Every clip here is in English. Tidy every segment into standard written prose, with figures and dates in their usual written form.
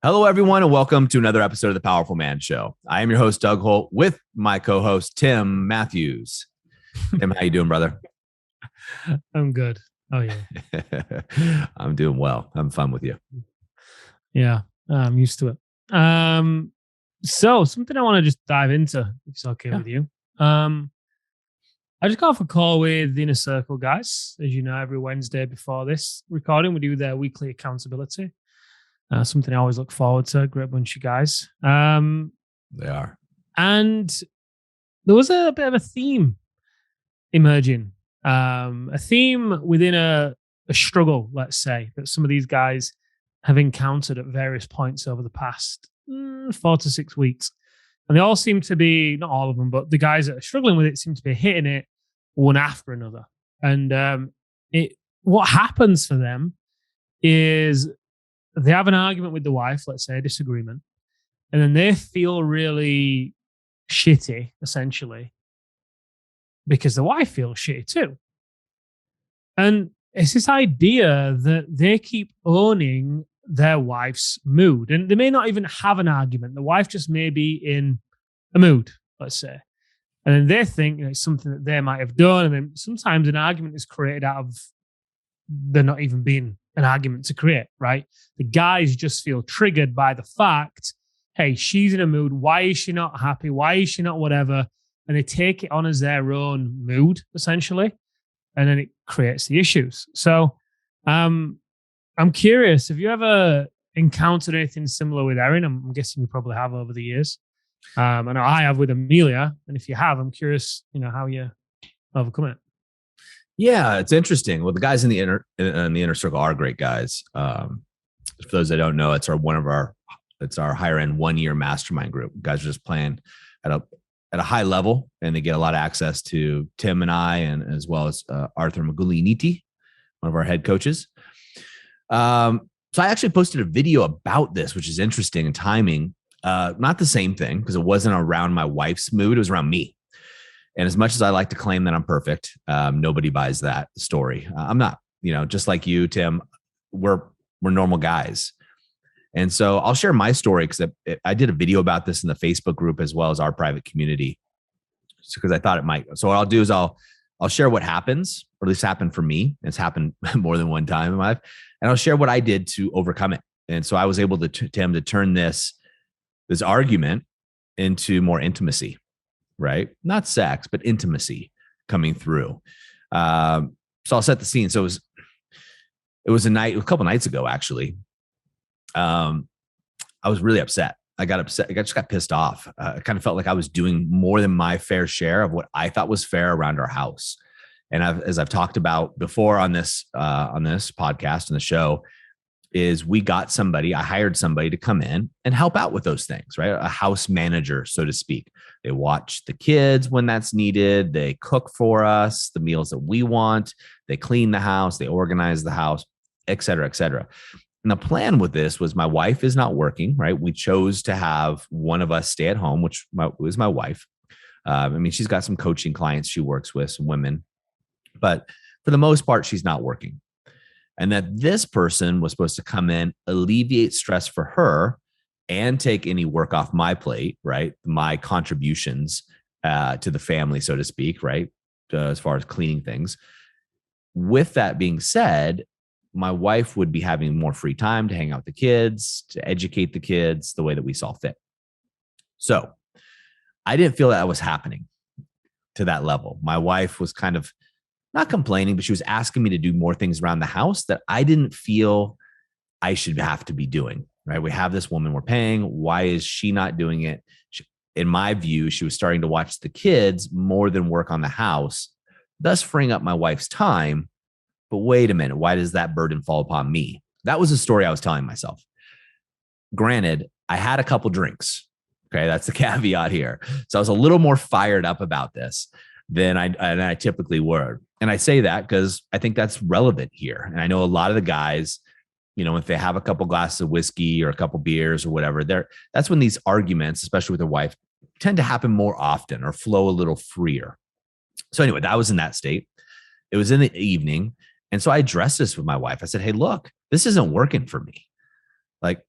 Hello, everyone, and welcome to another episode of the Powerful Man Show. I am your host, Doug Holt, with my co-host, Tim Matthews. Tim, how you doing, brother? I'm good. Oh, yeah. I'm doing well. I'm fun with you. Yeah, I'm used to it. So something I want to just dive into, if it's okay with you. I just got off a call with the Inner Circle guys. As you know, every Wednesday before this recording, we do their weekly accountability. Something I always look forward to. Great bunch of guys. They are. And there was a bit of a theme emerging. A theme within a struggle, let's say, that some of these guys have encountered at various points over the past 4 to 6 weeks. And they all seem to be, not all of them, but the guys that are struggling with it seem to be hitting it one after another. And what happens for them is they have an argument with the wife, let's say a disagreement, and then they feel really shitty, essentially, because the wife feels shitty too. And it's this idea that they keep owning their wife's mood. And they may not even have an argument. The wife just may be in a mood, let's say. And then they think it's something that they might have done. And then sometimes an argument is created out of there not even being an argument to create, right? The guys just feel triggered by the fact, hey, she's in a mood. Why is she not happy? Why is she not whatever? And they take it on as their own mood, essentially. And then it creates the issues. So I'm curious, have you ever encountered anything similar with Erin? I'm guessing you probably have over the years. I know I have with Amelia. And if you have, I'm curious, how you overcome it. Yeah, it's interesting. Well, the guys in the inner circle are great guys. For those that don't know, it's our higher end 1 year mastermind group. Guys are just playing at a high level, and they get a lot of access to Tim and I, and as well as Arthur Maguliniti, one of our head coaches. So I actually posted a video about this, which is interesting in timing. Not the same thing, because it wasn't around my wife's mood. It was around me. And as much as I like to claim that I'm perfect, nobody buys that story. I'm not, just like you, Tim, we're normal guys. And so I'll share my story, because I did a video about this in the Facebook group as well as our private community, because I thought it might. So what I'll do is I'll share what happens, or at least happened for me. It's happened more than one time in my life. And I'll share what I did to overcome it. And so I was able to turn this argument into more intimacy. Right? Not sex, but intimacy coming through. So I'll set the scene. So it was a couple nights ago, actually. I was really upset. I got upset. I just got pissed off. I kind of felt like I was doing more than my fair share of what I thought was fair around our house. And as I've talked about before on this podcast and the show, is I hired somebody to come in and help out with those things, right? A house manager, so to speak. They watch the kids when that's needed. They cook for us the meals that we want. They clean the house. They organize the house, et cetera, et cetera. And the plan with this was my wife is not working, right? We chose to have one of us stay at home, which was my wife. She's got some coaching clients she works with, some women, but for the most part, she's not working. And that this person was supposed to come in, alleviate stress for her, and take any work off my plate, right? My contributions to the family, so to speak, right? As far as cleaning things. With that being said, my wife would be having more free time to hang out with the kids, to educate the kids the way that we saw fit. So I didn't feel that was happening to that level. My wife was kind of not complaining, but she was asking me to do more things around the house that I didn't feel I should have to be doing, right? We have this woman we're paying. Why is she not doing it? In my view, she was starting to watch the kids more than work on the house, thus freeing up my wife's time. But wait a minute, why does that burden fall upon me? That was the story I was telling myself. Granted, I had a couple drinks. Okay, that's the caveat here. So I was a little more fired up about this than I typically were. And I say that because I think that's relevant here. And I know a lot of the guys, if they have a couple glasses of whiskey or a couple beers or whatever, that's when these arguments, especially with their wife, tend to happen more often or flow a little freer. So anyway, that was in that state. It was in the evening. And so I addressed this with my wife. I said, hey, look, this isn't working for me. Like,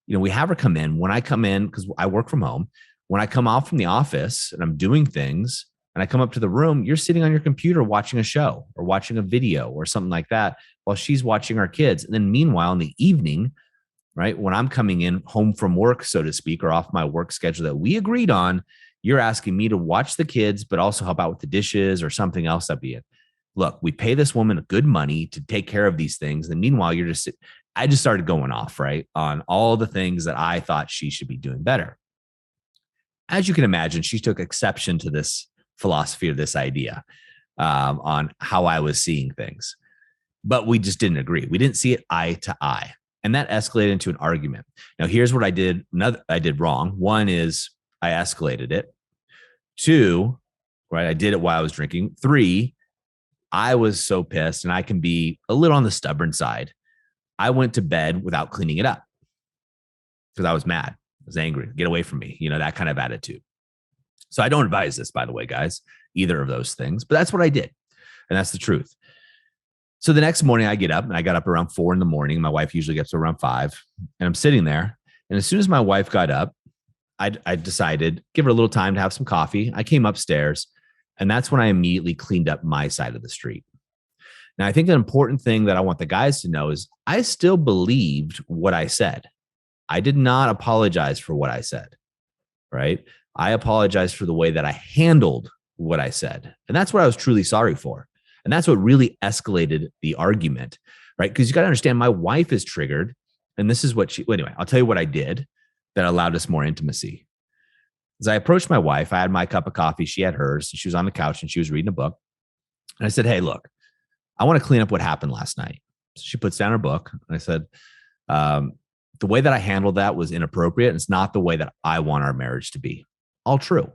we have her come in. When I come in, because I work from home, when I come off from the office and I'm doing things and I come up to the room, you're sitting on your computer watching a show or watching a video or something like that while she's watching our kids. And then meanwhile, in the evening, right, when I'm coming in home from work, so to speak, or off my work schedule that we agreed on, you're asking me to watch the kids, but also help out with the dishes or something else that be it. Look, we pay this woman good money to take care of these things. And meanwhile, I just started going off, right, on all the things that I thought she should be doing better. As you can imagine, she took exception to this philosophy or this idea on how I was seeing things. But we just didn't agree. We didn't see it eye to eye. And that escalated into an argument. Now, here's what I did. I did wrong. One is I escalated it. Two, right, I did it while I was drinking. Three, I was so pissed, and I can be a little on the stubborn side. I went to bed without cleaning it up because I was mad. I was angry. Get away from me, that kind of attitude. So I don't advise this, by the way, guys, either of those things, but that's what I did. And that's the truth. So the next morning I get up, and I got up around 4 a.m. My wife usually gets up around 5, and I'm sitting there. And as soon as my wife got up, I decided, give her a little time to have some coffee. I came upstairs, and that's when I immediately cleaned up my side of the street. Now, I think an important thing that I want the guys to know is I still believed what I said. I did not apologize for what I said, right? I apologized for the way that I handled what I said. And that's what I was truly sorry for. And that's what really escalated the argument, right? Because you got to understand, my wife is triggered. And this is what anyway, I'll tell you what I did that allowed us more intimacy. As I approached my wife, I had my cup of coffee. She had hers. She was on the couch and she was reading a book. And I said, hey, look, I want to clean up what happened last night. So she puts down her book. And I said, the way that I handled that was inappropriate. And it's not the way that I want our marriage to be. All true.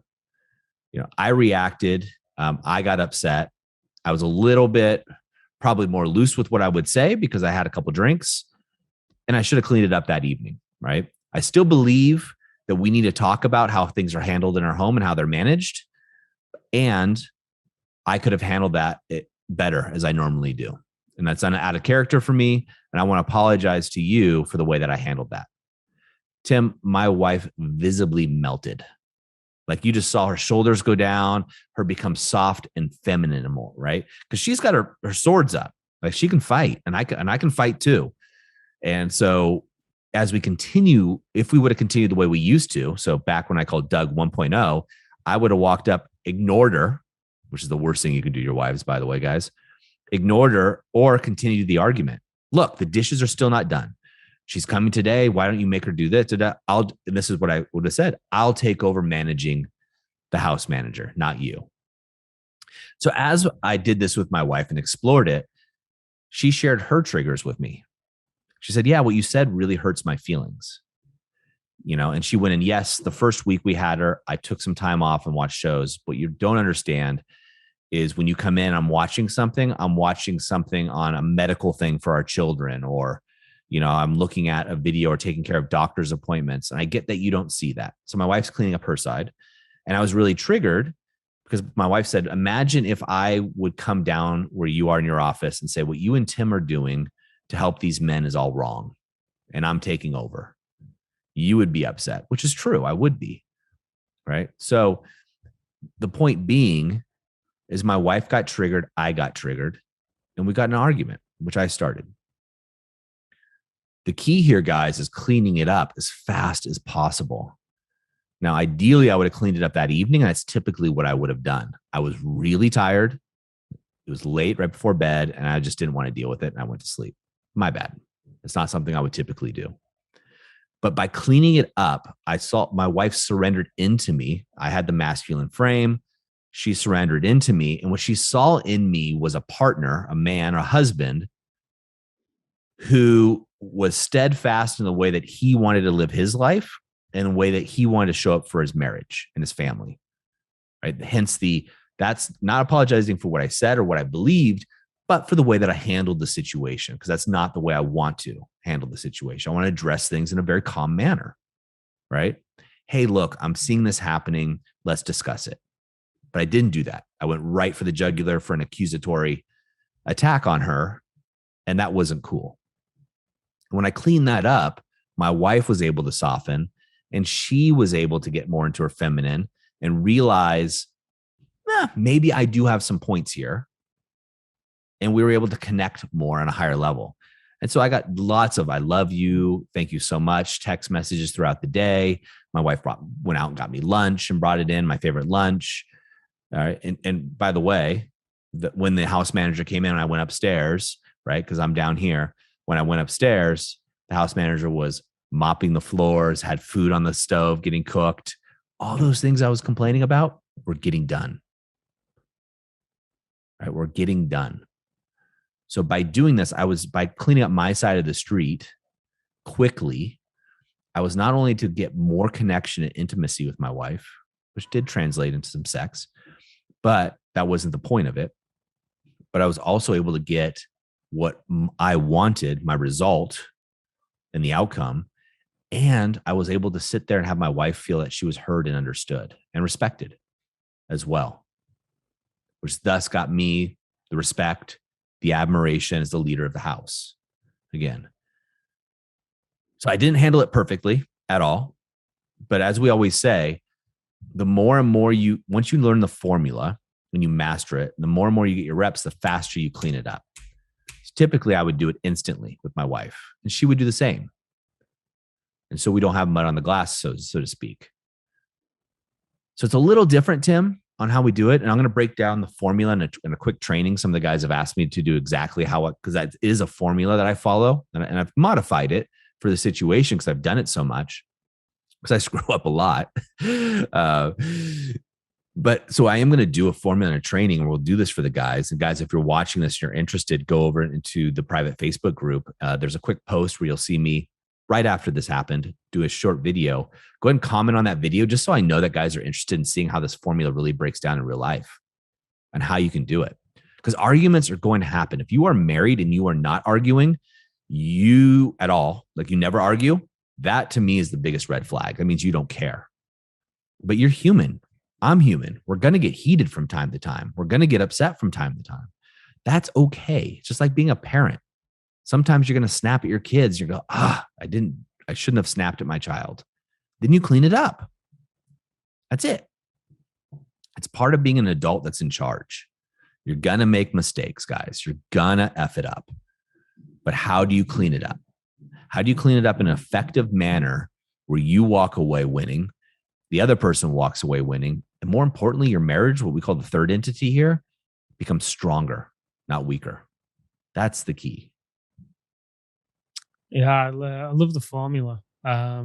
I reacted. I got upset. I was a little bit probably more loose with what I would say because I had a couple drinks, and I should have cleaned it up that evening, right? I still believe that we need to talk about how things are handled in our home and how they're managed. And I could have handled that better as I normally do. And that's out of character for me. And I want to apologize to you for the way that I handled that. Tim, my wife visibly melted. Like, you just saw her shoulders go down, her become soft and feminine more, right? Because she's got her swords up. Like, she can fight, and I can fight too. And so as we continue, if we would have continued the way we used to, so back when I called Doug 1.0, I would have walked up, ignored her, which is the worst thing you can do to your wives, by the way, guys. Ignored her or continued the argument. Look, the dishes are still not done. She's coming today. Why don't you make her do this? And this is what I would have said. I'll take over managing the house manager, not you. So as I did this with my wife and explored it, she shared her triggers with me. She said, yeah, what you said really hurts my feelings. And she went in, yes, the first week we had her, I took some time off and watched shows. What you don't understand is when you come in, I'm watching something on a medical thing for our children, or I'm looking at a video or taking care of doctor's appointments. And I get that you don't see that. So my wife's cleaning up her side. And I was really triggered because my wife said, imagine if I would come down where you are in your office and say, what you and Tim are doing to help these men is all wrong, and I'm taking over. You would be upset, which is true. I would be. Right. So the point being is my wife got triggered. I got triggered, and we got in an argument, which I started. The key here, guys, is cleaning it up as fast as possible. Now, ideally, I would have cleaned it up that evening, and that's typically what I would have done. I was really tired. It was late, right before bed, and I just didn't want to deal with it, and I went to sleep. My bad. It's not something I would typically do. But by cleaning it up, I saw my wife surrendered into me. I had the masculine frame. She surrendered into me. And what she saw in me was a partner, a man, a husband who was steadfast in the way that he wanted to live his life and the way that he wanted to show up for his marriage and his family. Right. Hence that's not apologizing for what I said or what I believed, but for the way that I handled the situation, because that's not the way I want to handle the situation. I want to address things in a very calm manner, right? Hey, look, I'm seeing this happening. Let's discuss it. But I didn't do that. I went right for the jugular for an accusatory attack on her, and that wasn't cool. When I cleaned that up, My wife was able to soften, and she was able to get more into her feminine and realize, maybe I do have some points here. And we were able to connect more on a higher level. And so I got lots of "I love you, thank you so much" text messages throughout the day. My wife went out and got me lunch and brought it in, my favorite lunch. All right. And by the way, when the house manager came in and I went upstairs, right, because I'm down here, when I went upstairs, the house manager was mopping the floors, had food on the stove getting cooked. All those things I was complaining about were getting done. Right. We're getting done. So by doing this, by cleaning up my side of the street quickly, I was not only to get more connection and intimacy with my wife, which did translate into some sex, but that wasn't the point of it. But I was also able to get what I wanted, my result and the outcome. And I was able to sit there and have my wife feel that she was heard and understood and respected as well, which thus got me the respect, the admiration as the leader of the house again. So I didn't handle it perfectly at all. But as we always say, the more and more once you learn the formula and you master it, the more and more you get your reps, the faster you clean it up. So typically, I would do it instantly with my wife, and she would do the same. And so we don't have mud on the glass, so to speak. So it's a little different, Tim, on how we do it. And I'm going to break down the formula in a quick training. Some of the guys have asked me to do exactly because that is a formula that I follow. And I've modified it for the situation because I've done it so much, because I screw up a lot. But so I am going to do a formula and a training, and we'll do this for the guys. And guys, if you're watching this, and you're interested, go over into the private Facebook group. There's a quick post where you'll see me right after this happened, do a short video. Go ahead and comment on that video just so I know that guys are interested in seeing how this formula really breaks down in real life and how you can do it. Because arguments are going to happen. If you are married and you are not arguing you at all, like you never argue, that to me is the biggest red flag. That means you don't care. But you're human. I'm human. We're going to get heated from time to time. We're going to get upset from time to time. That's okay. It's just like being a parent. Sometimes you're going to snap at your kids. You go, I shouldn't have snapped at my child. Then you clean it up. That's it. It's part of being an adult that's in charge. You're going to make mistakes, guys. You're going to F it up. But how do you clean it up? How do you clean it up in an effective manner where you walk away winning, the other person walks away winning, and more importantly, your marriage, what we call the third entity here, becomes stronger, not weaker? That's the key. Yeah, I love the formula. I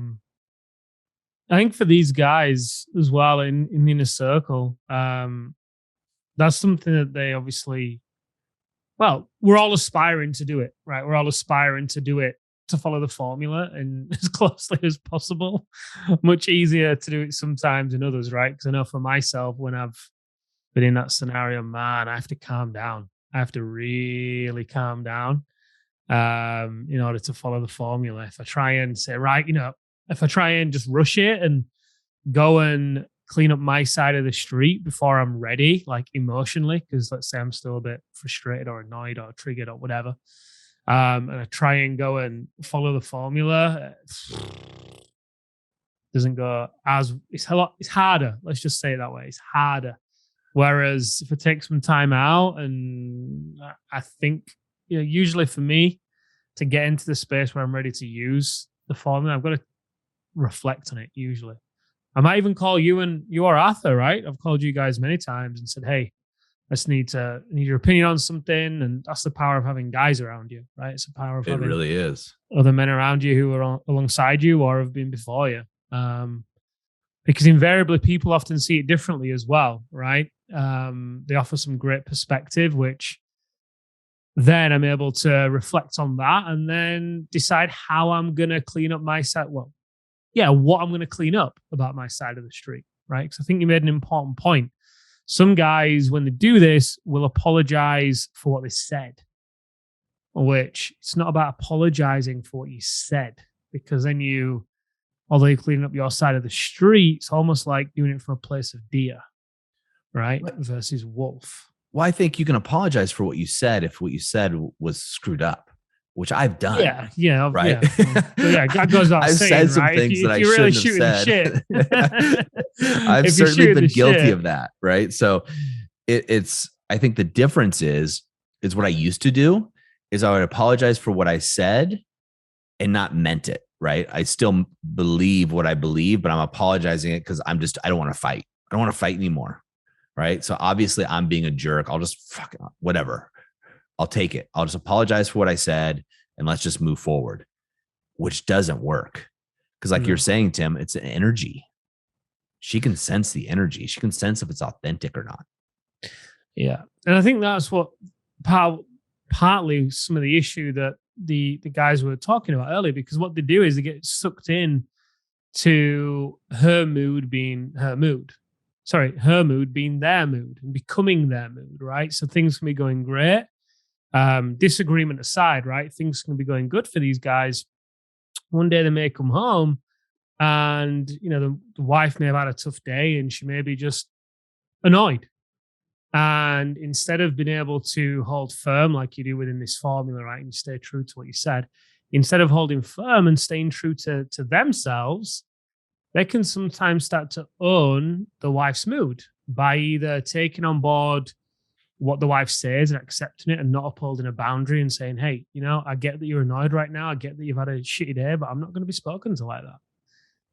think for these guys as well in the inner circle, that's something that they obviously, well, we're all aspiring to do it, right? We're all aspiring to do it, to follow the formula and as closely as possible. Much easier to do it sometimes than others, right? Because I know for myself, when I've been in that scenario, man, I have to calm down. I have to really calm down in order to follow the formula. If I try and say, right, if I try and just rush it and go and clean up my side of the street before I'm ready, like emotionally, because let's say I'm still a bit frustrated or annoyed or triggered or whatever, and I try and go and follow the formula, doesn't go as it's harder. Let's just say it that way. It's harder. Whereas if I take some time out, and I think, usually for me to get into the space where I'm ready to use the formula, I've got to reflect on it. Usually, I might even call you, and you are Arthur, right? I've called you guys many times and said, "Hey, I just need your opinion on something," and that's the power of having guys around you, right? It's the power of It having really is. other men around you who are alongside you or have been before you. Because invariably people often see it differently as well, right? They offer some great perspective, which then I'm able to reflect on that and then decide how I'm going to clean up my side. Well, yeah, what I'm going to clean up about my side of the street, right? Because I think you made an important point. Some guys, when they do this, will apologize for what they said, which it's not about apologizing for what you said, because then although you're cleaning up your side of the street, it's almost like doing it from a place of deer, right? Versus wolf. Well, I think you can apologize for what you said if what you said was screwed up. which I've done, Yeah, yeah, right? yeah. Well, yeah, that goes without I've saying, said some right? things that If I you're really shouldn't have shooting the said. shit, I've if you're certainly shooting the been guilty shit, of that, right? So it's I think the difference is what I used to do is I would apologize for what I said and not meant it, right? I still believe what I believe, but I'm apologizing it because I don't want to fight. I don't want to fight anymore, right? So obviously I'm being a jerk. I'll just whatever. I'll take it. I'll just apologize for what I said and let's just move forward, which doesn't work. Because like you're no, saying, Tim, it's an energy. She can sense the energy. She can sense if it's authentic or not. yeah, and I think that's what part, partly some of the issue that the guys were talking about earlier, because what they do is they get sucked in to her mood being her mood. Sorry, her mood being their mood and becoming their mood, right? So things can be going great. Disagreement aside, right? Things can be going good for these guys. One day they may come home and the wife may have had a tough day and she may be just annoyed. And instead of being able to hold firm like you do within this formula, right, and stay true to what you said, instead of holding firm and staying true to themselves, they can sometimes start to own the wife's mood by either taking on board what the wife says and accepting it and not upholding a boundary and saying, hey, I get that you're annoyed right now. I get that you've had a shitty day, but I'm not going to be spoken to like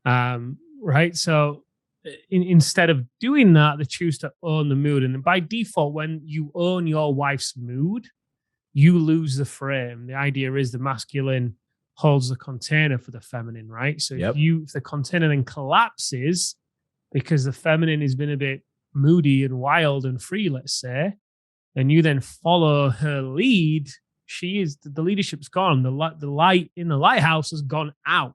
that. Right. So instead of doing that, they choose to own the mood. And by default, when you own your wife's mood, you lose the frame. The idea is the masculine holds the container for the feminine, right? So Yep. if the container then collapses because the feminine has been a bit moody and wild and free, let's say, and you then follow her lead, the leadership's gone. The light in the lighthouse has gone out,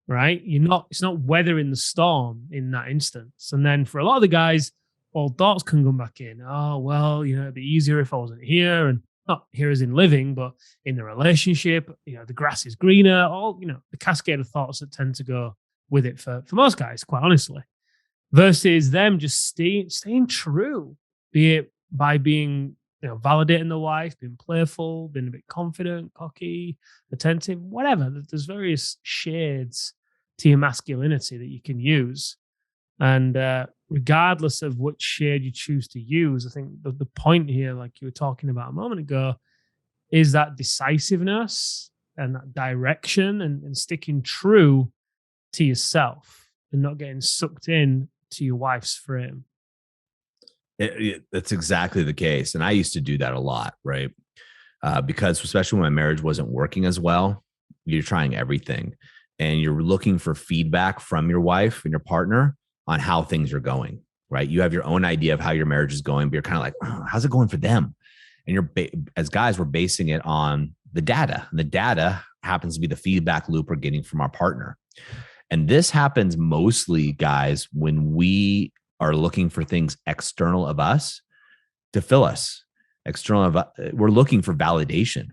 right? It's not weathering the storm in that instance. And then for a lot of the guys, all thoughts can come back in. Oh, well, it'd be easier if I wasn't here. And not here as in living, but in the relationship, the grass is greener, all, the cascade of thoughts that tend to go with it for most guys, quite honestly, versus them just staying true, be it by being, validating the wife, being playful, being a bit confident, cocky, attentive, whatever. There's various shades to your masculinity that you can use. And regardless of which shade you choose to use, I think the point here, like you were talking about a moment ago, is that decisiveness and that direction and sticking true to yourself and not getting sucked in to your wife's frame. That's exactly the case. And I used to do that a lot, right? Because especially when my marriage wasn't working as well, you're trying everything and you're looking for feedback from your wife and your partner on how things are going, right? You have your own idea of how your marriage is going, but you're kind of like, oh, how's it going for them? And as guys, we're basing it on the data. And the data happens to be the feedback loop we're getting from our partner. And this happens mostly, guys, when we are looking for things external of us to fill us. We're looking for validation,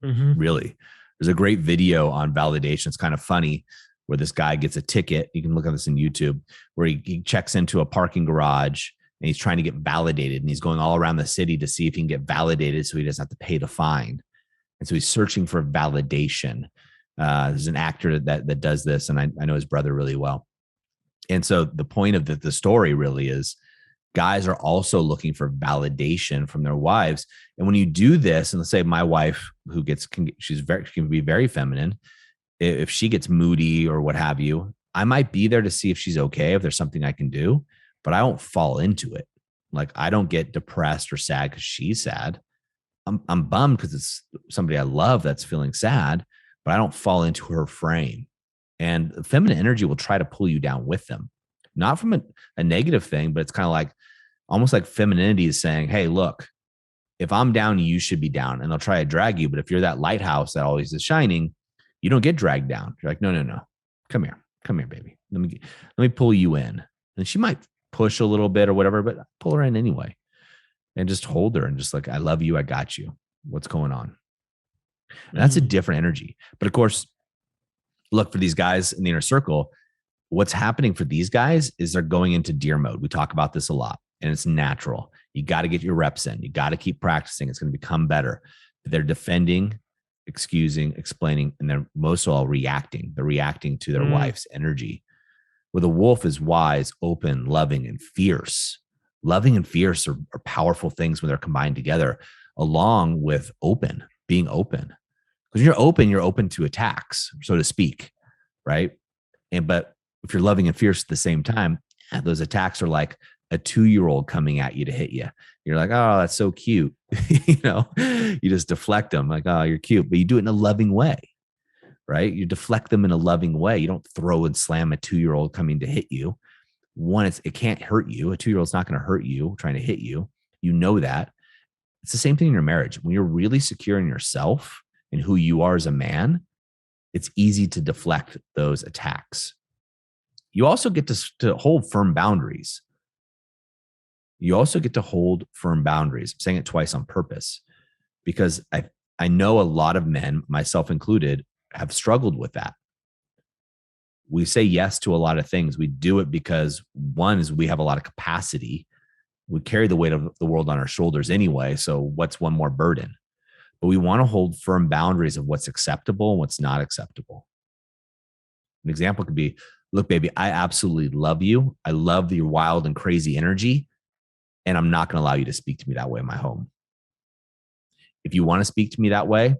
really. There's a great video on validation. It's kind of funny where this guy gets a ticket. You can look at this in YouTube, where he checks into a parking garage and he's trying to get validated. And he's going all around the city to see if he can get validated so he doesn't have to pay the fine. And so he's searching for validation. There's an actor that does this, and I know his brother really well. And so the point of the story really is guys are also looking for validation from their wives. And when you do this, and let's say my wife, she can be very feminine. If she gets moody or what have you, I might be there to see if she's okay, if there's something I can do, but I won't fall into it. Like I don't get depressed or sad because she's sad. I'm bummed because it's somebody I love that's feeling sad, but I don't fall into her frame. And feminine energy will try to pull you down with them, not from a negative thing, but it's kind of like almost like femininity is saying, hey, look, if I'm down, you should be down. And they'll try to drag you. But if you're that lighthouse that always is shining, you don't get dragged down. You're like, no. Come here, baby. Let me pull you in. And she might push a little bit or whatever, but pull her in anyway. And just hold her and just like, I love you. I got you. What's going on? And that's a different energy. But of course, look, for these guys in the inner circle, what's happening for these guys is they're going into deer mode. We talk about this a lot, and it's natural. You got to get your reps in. You got to keep practicing. It's going to become better. They're defending excusing, explaining, and then most of all reacting. They're reacting to their Mm. wife's energy. Where the wolf is wise, open, loving, and fierce. Loving and fierce are powerful things when they're combined together, along with being open. Because you're open to attacks, so to speak, right? But if you're loving and fierce at the same time, those attacks are like a 2-year-old coming at you to hit you. You're like, oh, that's so cute. You just deflect them like, oh, you're cute, but you do it in a loving way, right? You deflect them in a loving way. You don't throw and slam a 2-year-old coming to hit you. One, it can't hurt you. A 2-year-old's not going to hurt you trying to hit you. You know that. It's the same thing in your marriage. When you're really secure in yourself and who you are as a man, it's easy to deflect those attacks. You also get to hold firm boundaries. You also get to hold firm boundaries. I'm saying it twice on purpose because I know a lot of men, myself included, have struggled with that. We say yes to a lot of things. We do it because one is we have a lot of capacity. We carry the weight of the world on our shoulders anyway. So what's one more burden? But we want to hold firm boundaries of what's acceptable and what's not acceptable. An example could be, look, baby, I absolutely love you. I love your wild and crazy energy. And I'm not going to allow you to speak to me that way in my home. If you want to speak to me that way,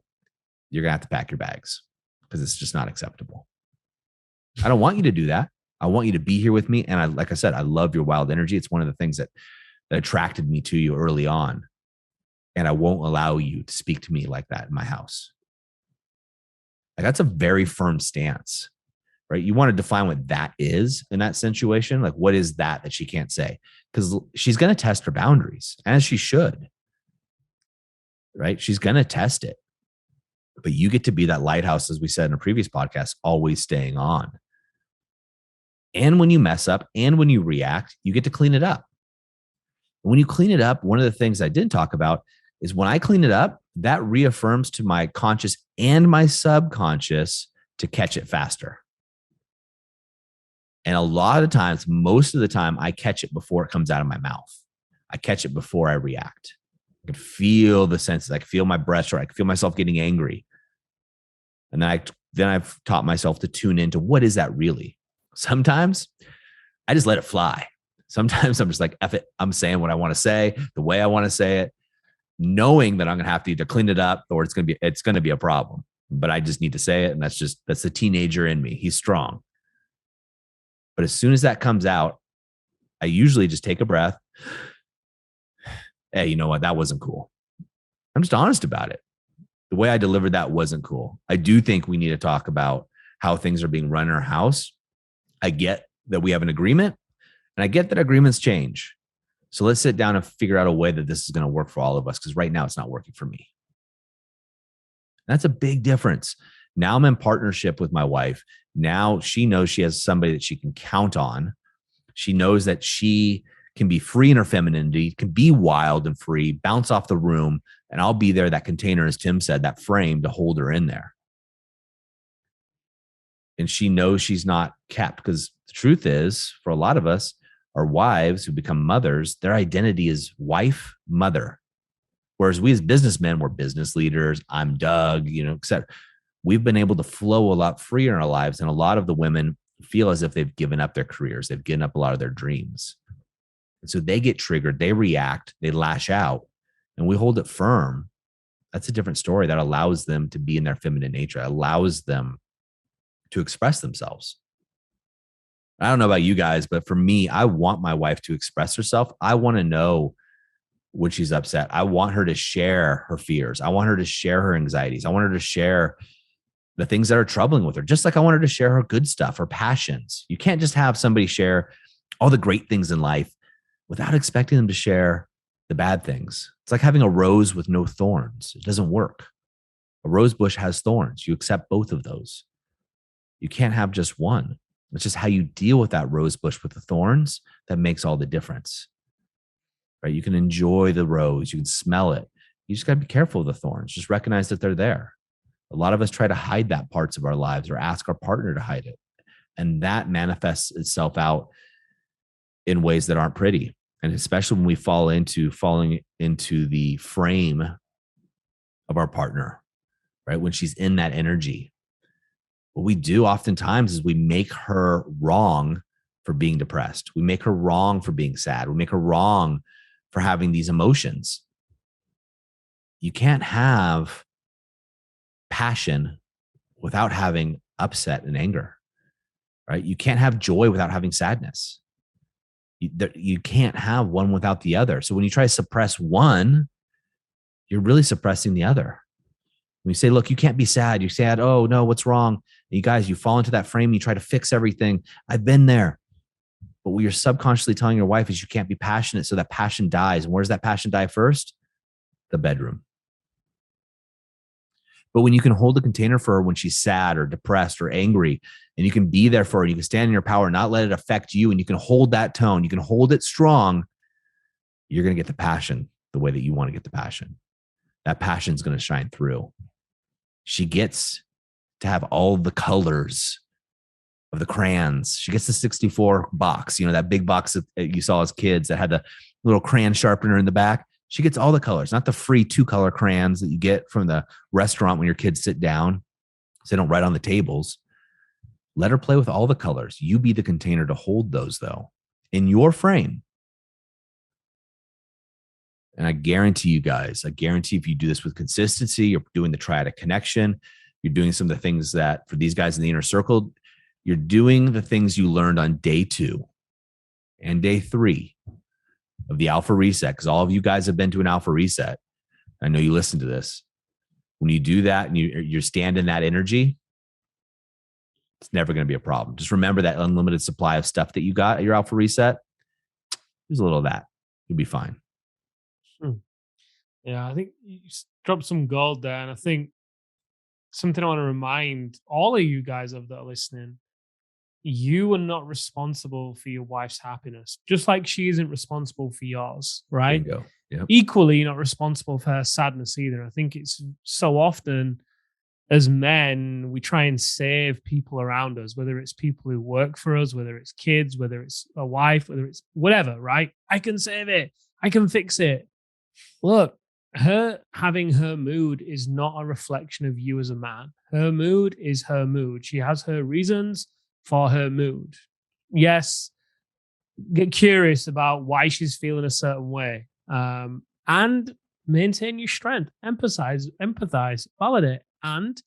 you're going to have to pack your bags because it's just not acceptable. I don't want you to do that. I want you to be here with me. And like I said, I love your wild energy. It's one of the things that attracted me to you early on. And I won't allow you to speak to me like that in my house. Like that's a very firm stance, right? You want to define what that is in that situation. Like, what is that she can't say? Because she's going to test her boundaries, as she should, right? She's going to test it. But you get to be that lighthouse, as we said in a previous podcast, always staying on. And when you mess up and when you react, you get to clean it up. And when you clean it up, one of the things I did talk about is when I clean it up, that reaffirms to my conscious and my subconscious to catch it faster. And a lot of times, most of the time, I catch it before it comes out of my mouth. I catch it before I react. I can feel the senses. I can feel my breath, or I can feel myself getting angry. And then I've taught myself to tune into what is that really? Sometimes I just let it fly. Sometimes I'm just like, F it. I'm saying what I want to say, the way I want to say it, knowing that I'm going to have to either clean it up or it's going to be a problem. But I just need to say it. And that's the teenager in me. He's strong. But as soon as that comes out, I usually just take a breath. Hey, you know what? That wasn't cool. I'm just honest about it. The way I delivered that wasn't cool. I do think we need to talk about how things are being run in our house. I get that we have an agreement, and I get that agreements change. So let's sit down and figure out a way that this is going to work for all of us, because right now it's not working for me. That's a big difference. Now I'm in partnership with my wife. Now she knows she has somebody that she can count on. She knows that she can be free in her femininity, can be wild and free, bounce off the room, and I'll be there, that container, as Tim said, that frame to hold her in there. And she knows she's not kept, because the truth is, for a lot of us, our wives who become mothers, their identity is wife, mother. Whereas we as businessmen, we're business leaders. I'm Doug, etc. We've been able to flow a lot freer in our lives. And a lot of the women feel as if they've given up their careers. They've given up a lot of their dreams. And so they get triggered, they react, they lash out, and we hold it firm. That's a different story that allows them to be in their feminine nature, allows them to express themselves. I don't know about you guys, but for me, I want my wife to express herself. I want to know when she's upset. I want her to share her fears. I want her to share her anxieties. I want her to share the things that are troubling with her, just like I want her to share her good stuff, her passions. You can't just have somebody share all the great things in life without expecting them to share the bad things. It's like having a rose with no thorns. It doesn't work. A rose bush has thorns. You accept both of those. You can't have just one. It's just how you deal with that rose bush with the thorns that makes all the difference. Right? You can enjoy the rose. You can smell it. You just got to be careful of the thorns. Just recognize that they're there. A lot of us try to hide that parts of our lives or ask our partner to hide it. And that manifests itself out in ways that aren't pretty. And especially when we falling into the frame of our partner, right? When she's in that energy. What we do oftentimes is we make her wrong for being depressed. We make her wrong for being sad. We make her wrong for having these emotions. You can't have passion without having upset and anger, right? You can't have joy without having sadness. You can't have one without the other. So when you try to suppress one, you're really suppressing the other. When you say, look, you can't be sad, you're sad. Oh, no, what's wrong? And you guys, you fall into that frame, you try to fix everything. I've been there. But what you're subconsciously telling your wife is you can't be passionate, so that passion dies. And where does that passion die first? The bedroom. But when you can hold the container for her when she's sad or depressed or angry, and you can be there for her, you can stand in your power, not let it affect you, and you can hold that tone, you can hold it strong, you're going to get the passion the way that you want to get the passion. That passion is going to shine through. She gets to have all the colors of the crayons. She gets the 64 box, that big box that you saw as kids that had the little crayon sharpener in the back. She gets all the colors, not the free 2-color crayons that you get from the restaurant when your kids sit down so they don't write on the tables. Let her play with all the colors. You be the container to hold those, though, in your frame. And I guarantee you guys, if you do this with consistency, you're doing the triadic connection, you're doing some of the things that for these guys in the inner circle, you're doing the things you learned on day 2 and day 3 of the alpha reset, because all of you guys have been to an alpha reset. I know you listen to this. When you do that and you stand in that energy, it's never going to be a problem. Just remember that unlimited supply of stuff that you got at your alpha reset. There's a little of that. You'll be fine. Yeah, I think you dropped some gold there. And I think something I want to remind all of you guys of that are listening, you are not responsible for your wife's happiness, just like she isn't responsible for yours, right? There you go. Yep. Equally, you're not responsible for her sadness either. I think it's so often as men, we try and save people around us, whether it's people who work for us, whether it's kids, whether it's a wife, whether it's whatever, right? I can save it. I can fix it. Look, her having her mood is not a reflection of you as a man. Her mood is her mood. She has her reasons for her mood. Yes, get curious about why she's feeling a certain way, and maintain your strength. Empathize, validate, and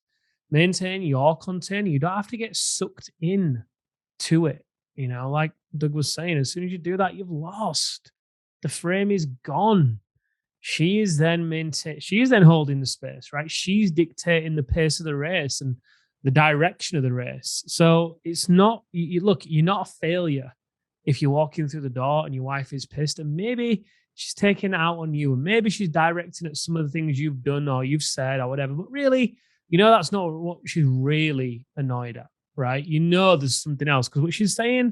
maintain your container. You don't have to get sucked in to it. Like Doug was saying, as soon as you do that, you've lost. The frame is gone. She is then holding the space, right? She's dictating the pace of the race and the direction of the race. So it's not, you're not a failure if you're walking through the door and your wife is pissed, and maybe she's taking it out on you, and maybe she's directing at some of the things you've done or you've said or whatever. But really, that's not what she's really annoyed at, right? There's something else, because what she's saying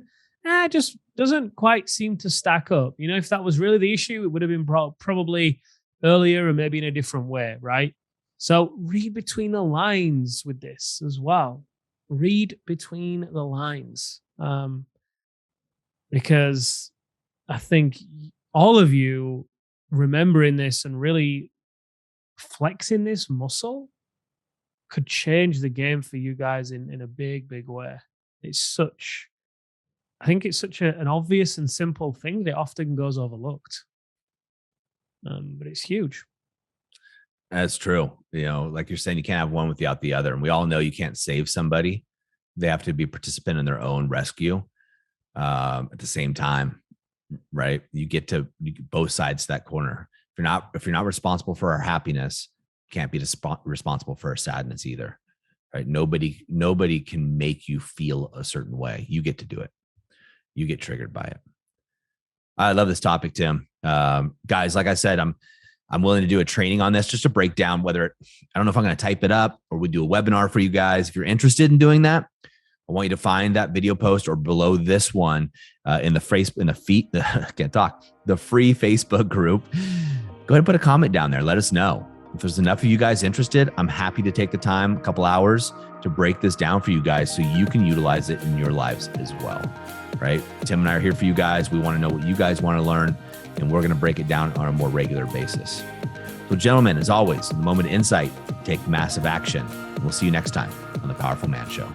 just doesn't quite seem to stack up. If that was really the issue, it would have been probably earlier and maybe in a different way, right? So read between the lines with this as well. Read between the lines. Because I think all of you remembering this and really flexing this muscle could change the game for you guys in a big, big way. I think it's such an obvious and simple thing that often goes overlooked. But it's huge. That's true. Like you're saying, you can't have one without the other. And we all know you can't save somebody. They have to be a participant in their own rescue at the same time, right? You get both sides to that corner. If you're not responsible for her happiness, you can't be responsible for her sadness either, right? Nobody can make you feel a certain way. You get to do it. You get triggered by it. I love this topic, Tim. Guys, like I said, I'm willing to do a training on this, just to break down I don't know if I'm going to type it up or we do a webinar for you guys. If you're interested in doing that, I want you to find that video post or below this one the free Facebook group. Go ahead and put a comment down there. Let us know. If there's enough of you guys interested, I'm happy to take the time, a couple hours, to break this down for you guys so you can utilize it in your lives as well, right? Tim and I are here for you guys. We want to know what you guys want to learn, and we're going to break it down on a more regular basis. So, gentlemen, as always, in the moment of insight, take massive action. And we'll see you next time on The Powerful Man Show.